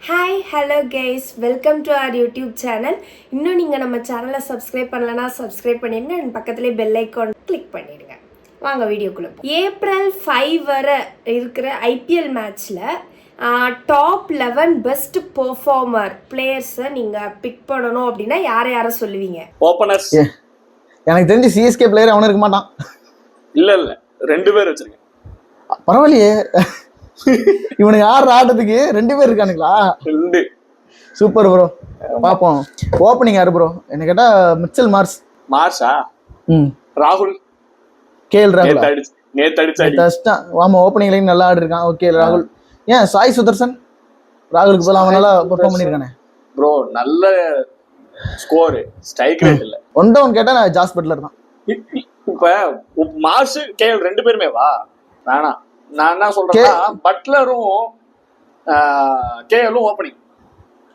Hi hello guys, welcome to our YouTube channel. இன்னும் நீங்கள் நம்ம சேனலை சப்ஸ்கிரைப் பண்ணலன்னா சப்ஸ்கிரைப் பண்ணிடுங்க அண்ட் பக்கத்துலேயே பெல் ஐக்கான் கிளிக் பண்ணிடுங்க. வாங்க வீடியோக்குள்ளே. ஏப்ரல் 5 வரை இருக்கிற ஐபிஎல் மேட்ச்சில் டாப் 11 பெஸ்ட் பெர்ஃபார்மர் பிளேயர்ஸை நீங்கள் பிக் பண்ணணும் அப்படின்னா யாரை சொல்லுவீங்க? ஓபனர்ஸ் எனக்கு தெரிஞ்சு சிஎஸ்கே பிளேயர் அவனும் இருக்க மாட்டான். இல்ல 2 பேர் வச்சிருக்கேன். பரவாயில்லையே, இவனுக்கு யார் ஆடுறதுக்கு 2 பேர் இருக்கானுங்களா? 2 சூப்பர் ப்ரோ. பாப்போம். ஓப்பனிங் யாரு ப்ரோ? என்ன கேட்டா மிச்சல் மார்ஷா ராகுல் கேஎல் ராகுல் நேத்து அடிச்சா. ஆமா, ஓப்பனிங் லைன் நல்லா ஆடி இருக்கான். ஓகே ராகுல். ஏன் சாய் சுதர்சன் ராகுலுக்கு போல அவன் நல்லா பெர்ஃபார்ம் பண்ணிருக்கானே ப்ரோ. நல்ல ஸ்கோர், ஸ்ட்ரைக் ரேட் இல்ல. ஒன் டவுன் கேட்டா நான் ஜாஸ் பட்லர் தான். இப்ப மார்ஷ் கேஎல் 2 பேருமே வா வேணாம். நான் என்ன சொல்றேன்னா பட்லரும் கேஎலும் ஓப்பனிங்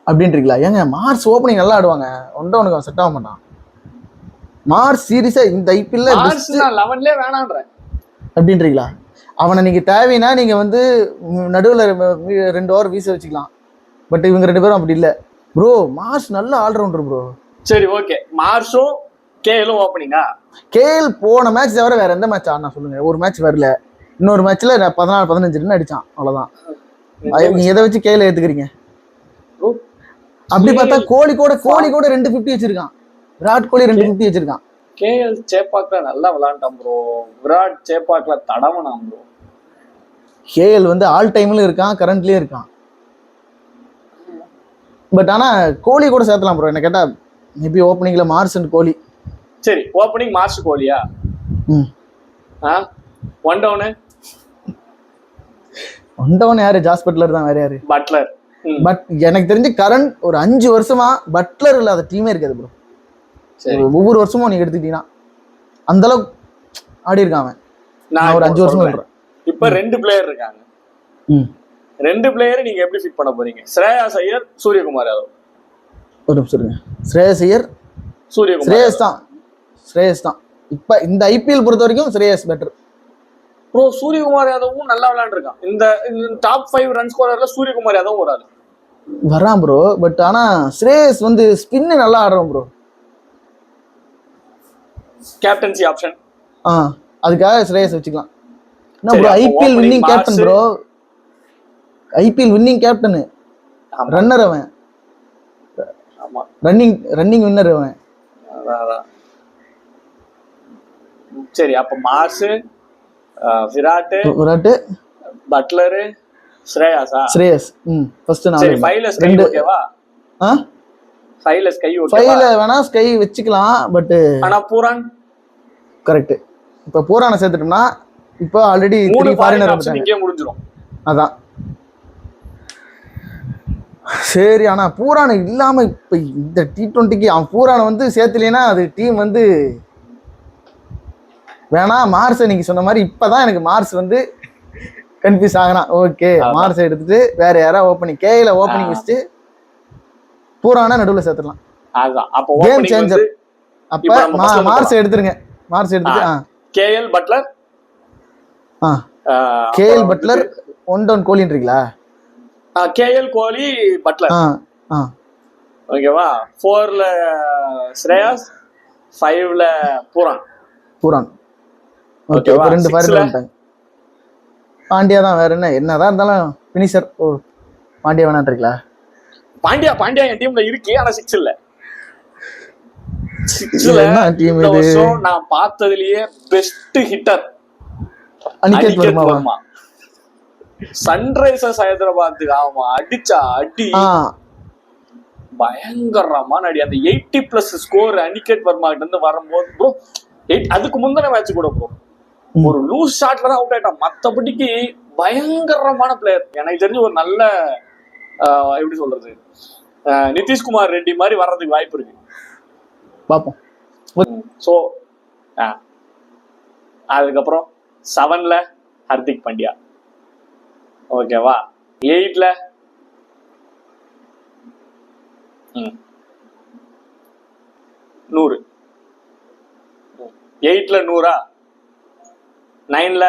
அப்படின்றீங்களா? ஏங்க மார்ஸ் ஓப்பனிங் நல்லா ஆடுவாங்க. ஒன் டவுனுக்கு அவன் செட் ஆக மாட்டான். மார்ஸ் சீரியஸா இந்த ஐபிஎல்ல 11லே வேணான்றேன் அப்படின்றீங்களா? அவனை நீங்க தேவைன்னா நீங்க வந்து நடுவில் 2 ஓவர் வீச வச்சுக்கலாம். பட் இவங்க 2 பேரும் அப்படி இல்லை ப்ரோ. மார்ஸ் நல்ல ஆல்ரவுண்டர் ப்ரோ. சரி ஓகே, மார்ஷும் கேஎலும் ஓப்பனிங்கா? கேஎல் போன மேட்ச் தவிர வேற எந்த மேட்ச் ஆடினா சொல்லுங்க. ஒரு மேட்ச் வரல, இன்னொரு மேட்ச்ல 14-15 ரன் அடிச்சான், அவ்வளவுதான். நீங்க எதை வச்சு கேஎல் ஏத்துக்கிறீங்க? அப்படி பார்த்தா கோலி கூட 250 வச்சிருக்கான். விராட் கோலி 250 வச்சிருக்கான். கேஎல் சேப்பாக்ல நல்லா விளையாண்டான் ப்ரோ. விராட் சேப்பாக்ல தடவனான் ப்ரோ. கேஎல் வந்து ஆல் டைம்ல இருக்கான், கரண்ட்லயே இருக்கான். பட் ஆனா கோலி கூட சேர்த்தலாம் ப்ரோ. என்ன கேட்டா மேபி ஓப்பனிங்ல மார்ஸ் அண்ட் கோலி. சரி, ஓப்பனிங் மார்ஸ் கோலியா? ஒன் டவுன் யாரு? ஜாஸ் பட்லர் தான். வேற யாரு? பட்லர். பட் எனக்கு தெரிஞ்சு கரண் ஒரு 5 வருஷமா பட்லர் இல்லாத டீமே இருக்காது ப்ரோ. ஒவ்வொரு வருஷமும் நீங்க எடுத்துக்கிட்டீங்கன்னா அந்த அளவுக்கு ஆடி இருக்கான் அவன். நான் ஒரு 5 வருஷம் சொல்றேன். இப்ப 2 பிளேயர் இருக்காங்க. 2 பிளேயர் நீங்க எப்படி ஃபிட் பண்ண போறீங்க? ஸ்ரேயாஸ் ஐயர், சூரியகுமார் யாதவ். ஒரு நிமிஷம் இருங்க. ஸ்ரேயஸ் ஐயர், ஸ்ரேயஸ் தான். இப்ப இந்த ஐபிஎல் பொறுத்த வரைக்கும் ஸ்ரேயஸ் பெட்டர் ப்ரோ. சூரியகுமார் யாதவும் நல்லா விளையாண்டுருக்கான். இந்த டாப் 5 ரன் ஸ்கோரர்ல சூரியகுமார் யாதவும் ஒரு ஆள் வரான் ப்ரோ. பட் ஆனா ஸ்ரேயஸ் வந்து ஸ்பின் நல்லா ஆடுறான் ப்ரோ. கேப்டன்சி ஆப்ஷன் அதுக்காக ஸ்ரேயஸ் வச்சுக்கலாம். என்ன bro, IPL winning captain bro. IPL winning captain, runner அவன். ரன்னிங் வின்னர் அவன். சரி, அப்ப மார்ஸ், விராட், பட்லர், ஸ்ரேயஸ். ஃபர்ஸ்ட் நான் சரி, ஃபைலஸ் கை ஓகேவா? ஃபைலஸ் கை ஓகேவா? ஃபைல வேணா ஸ்கை வச்சுக்கலாம். பட் ஆனா பூரான் கரெக்ட். இப்ப பூரான சேர்த்துட்டோம்னா இப்போ ஆல்ரெடி 3 ஃபாரினர் வந்துட்டாங்க. இங்கே முடிஞ்சிரும். அதான் சரி. ஆனா பூரான இல்லாம இப்ப இந்த T20க்கு அவன் பூரான வந்து சேர்த்துலேன்னா அது டீம் வந்து வேணா. மார்ஸ் நீங்க சொன்ன மாதிரி இப்பதான் எனக்கு மார்ஸ் வந்து கன்ஃபியூஸ் ஆகிறான். ஓகே, மார்ஸ் எடுத்துட்டு வேற யாரா ஓப்பனிங் கேஎல ஓப்பனிங் வச்சுட்டு பூரான நடுவில் சேர்த்துடலாம். Game changer. அப்ப மார்ஸ் எடுத்துருங்க. மார்ஸ் எடுத்துட்டு KL Buttler, KL Buttler one down கோலின்றீங்களா? கேஎல் கோலி பட்லர் ஓகேவா? 4ல ஸ்ரேயாஸ், 5ல பூரான். ஓகேவா? 2 ஃபாரினர் வந்துட்டாங்க. பாண்டியா தான். வேற என்னதான் இருந்தாலும் பினிஷர். பாண்டியா வேணான்றீங்களா? பாண்டியா என் டீம்ல இருக்கு, ஆனா 6 இல்ல. 6ல டீம் இந்த வருஷம் நான் பார்த்ததுலயே best hitter Aniket Verma. Sunrisers ஹைதராபாத்துக்கு அவன் அடிச்சா அடி பயங்கரமான அடி. அந்த 80+ ஸ்கோர் அனிகேத் வர்மா கிட்ட இருந்து வரும்போது ப்ரோ, அதுக்கு முந்தின மேட்ச் கூட ப்ரோ ஒரு லூஸ் ஷாட்ல தான் அவுட் ஆயிட்டான். மத்தபடிக்கு பயங்கரமான பிளேயர். எனக்கு தெரிஞ்சு ஒரு நல்ல எப்படி சொல்றது, நிதிஷ்குமார் ரெட்டி மாதிரி வர்றதுக்கு வாய்ப்பு இருக்கு. பாப்போம். சோ அதுக்கப்புறம் 7ல ஹர்திக் பாண்டியா ஓகேவா? 8ல 100. 8ல 100. 9ல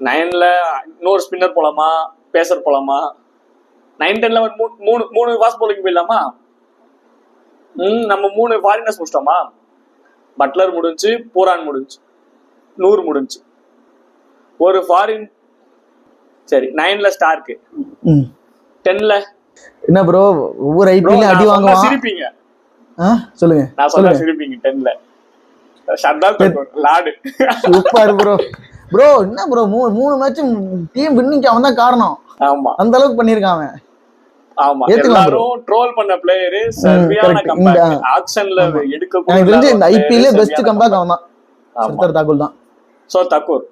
9ல இன்னொரு ஸ்பின்னர் போலாமா, பேசர் போலாமா? 9-10ல மூணு ஃபாஸ்ட் பவுலிங் போயிடலாமா? நம்ம 3 ஃபாரினர்ஸ் முடிச்சிட்டோமா? பட்லர் முடிஞ்சு, பூரான் முடிஞ்சு, 100 முடிஞ்சு, ஒரு ஃபாரின். சரி, 9ல ஸ்டார்க்கு, 10ல என்ன ப்ரோ ஒவ்வொரு ஐபிஎல்லையும் அடி வாங்குவான். சிரிப்பீங்க. சொல்லுங்க. நான் சொன்னா சிரிப்பீங்க. 10ல Shardul Thakur, lord. Super bro. Bro என்ன ப்ரோ 3 மேட்ச் டீம் வின்னிங் அவன் தான் காரணம். ஆமா, அந்த அளவுக்கு பண்ணிருக்கான் அவன். ஆமா, எல்லாரும் ட்ரோல் பண்ண பிளேயர் சரியான கம்பேக். ஆக்ஷன்ல எடுக்க எனக்கு தெரிஞ்சு இந்த ஐபிஎல்ல பெஸ்ட் கம்பேக் அவன் தான். ஷர்தால் தாக்கூர் தான். சோ தாக்கூர்.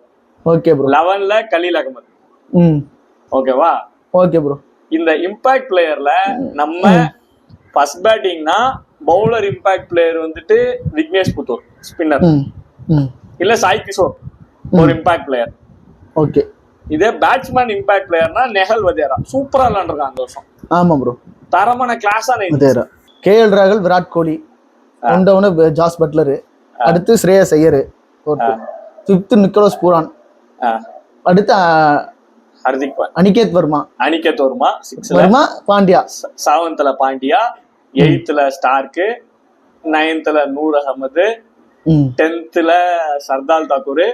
Okay bro. 11ல கலீல் அகமது. ஓகேவா? Okay bro. இந்த இம்பாக்ட் பிளேயர்ல நம்ம ஃபர்ஸ்ட் பேட்டிங்னா பவுலர் இம்பாக்ட் பிளேயர் வந்துட்டு விக்னேஷ் புத்தூர் ஸ்பின்னர், இல்ல சாய் கிஷோர் ஒரு இம்பாக்ட் பிளேயர். ஓகே. இதே பேட்ஸ்மேன் இம்பாக்ட் பிளேயர்னா நெஹல் வதேரா சூப்பரா விளையாண்டுருக்கான் அந்த வருஷம். ஆமா ப்ரோ, தரமான கிளாஸான வதேரா. கேஎல் ராகுல், விராட் கோலி, ஒன்று ஜாஸ் பட்லர், அடுத்து ஸ்ரேயஸ் ஐயர், 5th நிக்கோலஸ் பூரான், அடுத்து ஹர்திக் பாண்டியா, அனிகேத் வர்மா, 6ல Verma, Pandya, 7th Pandya, 8th Starc, 9th Noor Ahmad, 10th Shardul Thakur,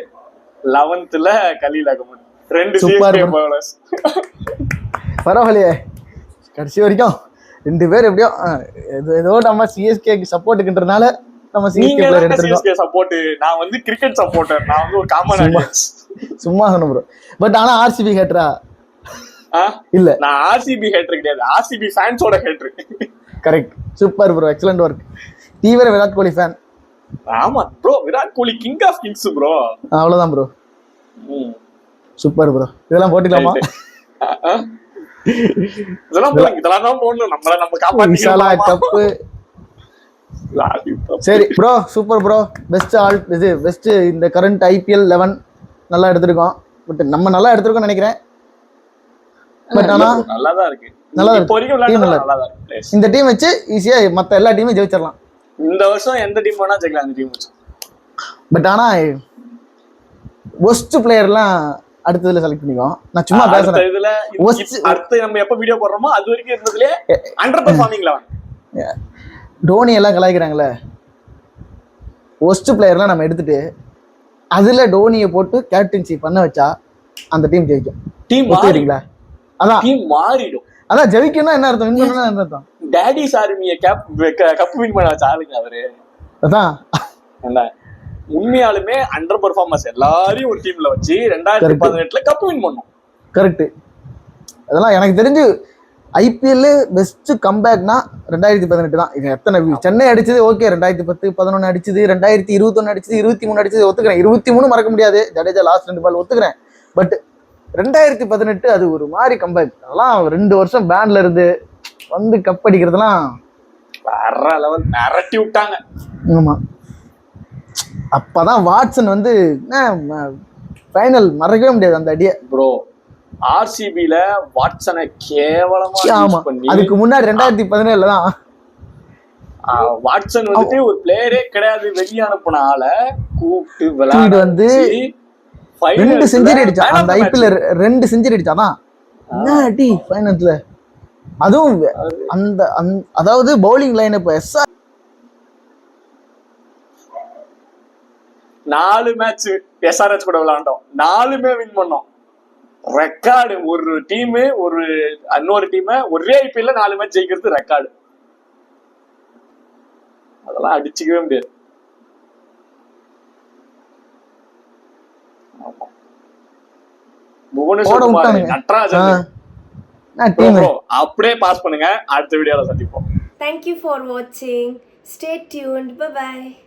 11th Khaleel Ahmed. 2 CSK bowlers. பரவாயில்லையே, கடைசி வரைக்கும் 2 பேர் எப்படியோ ஏதோ நம்ம சிஎஸ்கேக்கு சப்போர்ட்டுன்றதுனால நம்ம சிஎஸ்கே பிளேயர் எடுத்துறோம். சிஎஸ்கே சப்போர்ட், நான் வந்து கிரிக்கெட் சப்போர்ட்டர், நான் வந்து ஒரு காமன் ஆடியன்ஸ். சும்மா சொன்ன ப்ரோ. பட் ஆனா ஆர்சிபி ஹேட்டரா இல்ல, நான் ஆர்சிபி ஹேட்டர் கிடையாது, ஆர்சிபி ஃபேன்ஸோட hater. Correct. Super bro, excellent work. தீவிர விராட் கோலி ஃபேன். ஆமா bro, Virat Kohli king of kings bro. அவ்வளவுதான் ப்ரோ. Super bro. இதெல்லாம் போட்டுக்கலாமா? இதெல்லாம் போடணும், நம்மள நம்ம காப்பாத்திக்கலாம். கப்பு. சரி ப்ரோ, சூப்பர் ப்ரோ. பெஸ்ட் இந்த கரண்ட் IPL 11 நல்லா எடுத்திருக்கோம். பட் நம்ம நல்லா எடுத்திருக்கோம் நினைக்கிறேன். பட் ஆனா நல்லாதான் இருக்கு. இந்த டீம் வச்சு ஈஸியா மத்த எல்லா டீமும் ஜெயிச்சிடலாம். இந்த வருஷம் எந்த டீம் வேணா ஜெயிக்கலாம் இந்த டீம் வச்சு. பட் ஆனா ஒஸ்ட் பிளேயர்லாம் அடுத்ததுல செலக்ட் பண்ணிக்குவோம். நான் சும்மா பேசுறேன். இதுல அடுத்து நம்ம எப்ப வீடியோ போடுறோமோ அது வரைக்கும் இருந்ததுலயே அண்டர் பெர்ஃபார்மிங்ல டோனி எல்லாம் கலாய்க்கிறாங்களே, ஒஸ்ட் பிளேயர்லாம் நம்ம எடுத்துட்டு அதுல டோனியை போட்டு கேப்டன்சி பண்ண வச்சா அந்த டீம் ஜெயிக்கும். டீம் மாறிடுங்களா? அதான் டீம் மாறிடும். அதான் ஜெயிக்கணும்னா என்ன அர்த்தம்? வின் பண்ணனும்னா என்ன அர்த்தம்? டாடிஸ் ஆர்மியை கப் வின் பண்ண வச்ச ஆளுங்க அவரு. அதான் என்ன உண்மையாலுமே அண்டர் பெர்ஃபார்மன்ஸ் எல்லாரையும் ஒரு டீம்ல வச்சு 2018ல கப் வின் பண்ணோம். கரெக்ட். அதெல்லாம் எனக்கு தெரிஞ்சு ஐபிஎல் பெஸ்ட் கம்பேக்னா 2018 தான். இது எத்தனை சென்னை அடிச்சது ஓகே, 2010, 11 அடிச்சது, 2021 அடிச்சது, 23 அடிச்சது ஒத்துக்கிறேன். 23 மறக்க முடியாது, ஜடேஜா லாஸ்ட் 2 பால் ஒத்துக்கிறேன். பட் 2018 அது ஒரு மாதிரி கம்பேக். அதெல்லாம் 2 வருஷம் பேன்ல இருந்து வந்து கப் அடிக்கிறதுலாம் வேற லெவல் மிரட்டி விட்டாங்க. ஆமா, அப்பதான் வாட்சன் வந்து ஃபைனல் மறக்கவே முடியாது அந்த அடியை ப்ரோ. ஆர்சிபில வாட்சனை கேவலமா யூஸ் பண்ணி, அதுக்கு முன்னாடி 2017 தான் வாட்சன் வந்துட்டு ஒரு பிளேயரே கிடையாது, வெளியே அனுப்புன ஆளை கூப்பிட்டு விளையாட வந்து 2 செஞ்சுரி அடிச்சா. அந்த ஐபிஎல் 2 செஞ்சுரி அடிச்சாதான் என்ன அடி ஃபைனல்ஸ்ல. அதுவும் அந்த அதாவது பவுலிங் லைன் இப்ப எஸ்ஆர் 4 மேட்ச் எஸ்ஆர்எச் கூட விளையாண்டோம், 4மே வின் பண்ணோம். ரெக்கார்டு. ஒரு டீம் ஒரு இன்னொரு டீம் ஒரே ஐபிஎல்ல 4 மேட்ச் ஜெயிக்கிறது ரெக்கார்டு. அதெல்லாம் அடிச்சுக்கவே முடியாது. புவனேஸ்வர் நட்ராஜன் அப்படியே பாஸ் பண்ணுங்க. அடுத்த வீடியோல சந்திப்போம். Thank you for watching. Stay tuned. Bye bye.